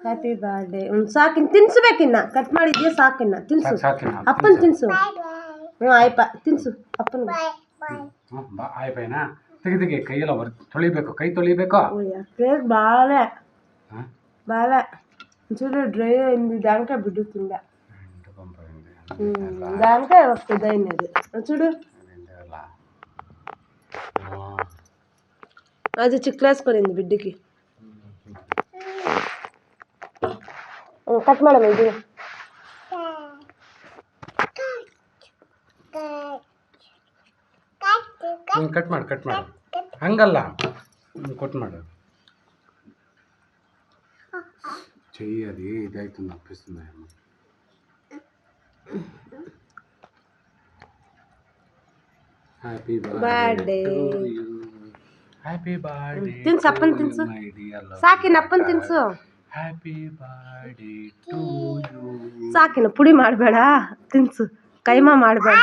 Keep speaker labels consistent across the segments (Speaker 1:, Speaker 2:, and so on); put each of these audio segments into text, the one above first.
Speaker 1: happy birthday ಸಾಕಿನ್ ತಿನ್ಸ್ಬೇಕಿನ್ನ cut ಮಾಡಿದ್ಯಾ ಸಾಕಿನ್ನ ತಿನ್ಸು ಅಪ್ಪನ ತಿನ್ಸು ಆಯ್ಪ ತಿನ್ಸು ಅಪ್ಪನ
Speaker 2: ಆಯ್ಪೇನಾ ತೆಗೆದಿಗೆ ಕೈಯೆಲ್ಲ ತೊಳಿಬೇಕು ಕೈ ತೊಳಿಬೇಕು
Speaker 1: ಕೇಕ್ ಬಾಳೆ ಬಾಳೆ ಒಂಚೂರು ಡ್ರೈ ಅయింది దానికే బిడ్డుతుందా దానికే వస్తుంది అయినది చూడు అది చిక్లేసుకొనింది బిడ్డకి ಕಟ್ ಮಾಡಮ್ಮ ಇದು
Speaker 2: ಕಟ್ ಮಾಡು ಹಂಗಲ್ಲ ಕಟ್ ಮಾಡು చెయ్యి అది ఇదైతుంది నొప్పిస్తుంది హ్యాపీ బర్త్డే హ్యాపీ బర్త్డే
Speaker 1: తిన్సు అప్పని తిన్సు ಸಾಕಿನ ಅಪ್ಪನ ತಿನ್ಸು
Speaker 2: హ్యాపీ బర్త్డే టు యು
Speaker 1: ಸಾಕಿನ ಪುಡಿ ಮಾಡಬೇಡ ತಿನ್ಸು ಕೈಮಾ ಮಾಡಬೇಡ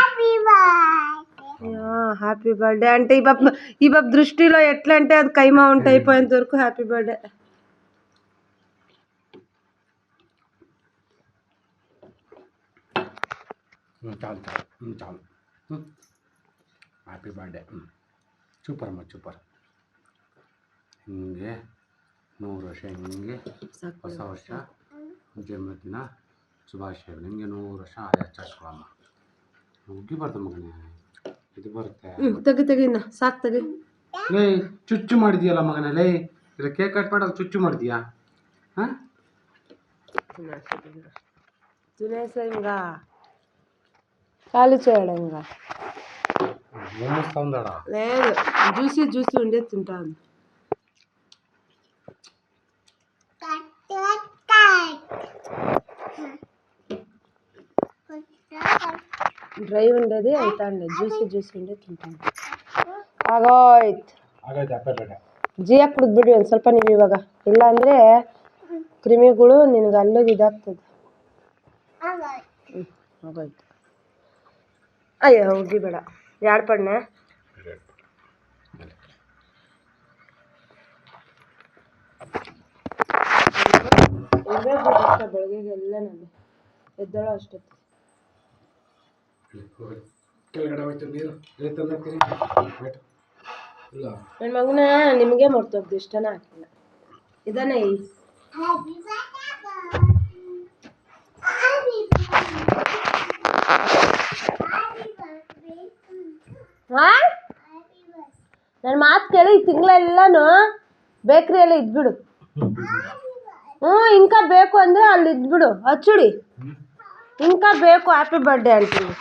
Speaker 1: హ్యాపీ బర్త్డే అంటే ఈ బాబు దృష్టిలో ఎట్లా అంటే అది కైమా ఉంటే అయిపోయేంత వరకు హ్యాపీ బర్త్డే
Speaker 2: చాలు హ్యాపీ బర్త్డే సూపర్ ಅಮ್ಮ ಸೂಪರ್ ಹಿಂಗೆ 100 ವರ್ಷ ಹಿಂಗೆ ಹೊಸ ವರ್ಷ ಜನ್ಮದಿನ ಶುಭಾಶಯಗಳು ನಿಮಗೆ 100 ವರ್ಷ ಆಚರಿಸ್ಕೊಳಮ್ಮ ಉಗ್ಗಿಬಾರ್ದು ಮಗನೇ ಇದು ಬರುತ್ತೆ
Speaker 1: ತೆಗಿನ್ನ ಸಾಕು ತೆಗಿ
Speaker 2: ಲೇ ಚುಚ್ಚು ಮಾಡಿದ್ಯಲ್ಲ ಮಗನೇ ಲೇ ಇಲ್ಲ ಕೇಕ್ ಕಟ್ ಮಾಡೋದು ಚುಚ್ಚು ಮಾಡಿದ್ಯಾ ಹಾಂ
Speaker 1: తినేసా ఇంకా ఖాళీ చేయడం ఇంకా లేదు జ్యూసీ ఉండే తింటాను ಡ್ರೈ ఉండేది ಆಯ್ತಾಂಡೆ ಜ್ಯೂಸಿ ఉండే ತಿಂತಾನೆ ಆಗೋಯ್ತು ಜಿಯಾಕ್ ಕುಡಿದ್ಬಿಡಿ ಒಂದು ಸ್ವಲ್ಪ ನೀವು ಇವಾಗ ಇಲ್ಲ ಅಂದರೆ ಕ್ರಿಮಿಗಳು ನಿನಗೆ ಅಲ್ಲಿಗೆ ಇದಾಗ್ತದೆ ಆಗೋಯ್ತು ಅಯ್ಯೋ ಹೋಗಿ ಬೇಡ ಎರಡು ಪಣ್ಣೆ ಬೆಳಗ್ಗೆಗೆಲ್ಲ ನಾನು ಎದ್ದಳೋ ಅಷ್ಟೊತ್ತು ನನ್ನ ಮಗನ ನಿಮಗೆ ಮರ್ತೋಗ್ದು ಇಷ್ಟನ ಹಾಕಿಲ್ಲ ಇದಾನೆ ನನ್ನ ಮಾತು ಕೇಳಿ ಈ ತಿಂಗಳೆಲ್ಲನೂ ಬೇಕ್ರಿಯೆಲ್ಲ ಇದ್ಬಿಡು ಇಂಕ ಬೇಕು ಅಂದರೆ ಅಲ್ಲಿ ಇದ್ಬಿಡು ಹಚ್ಚುಡಿ ಇಂಕ ಬೇಕು ಹ್ಯಾಪಿ ಬರ್ಡೇ ಅಂತೀನಿ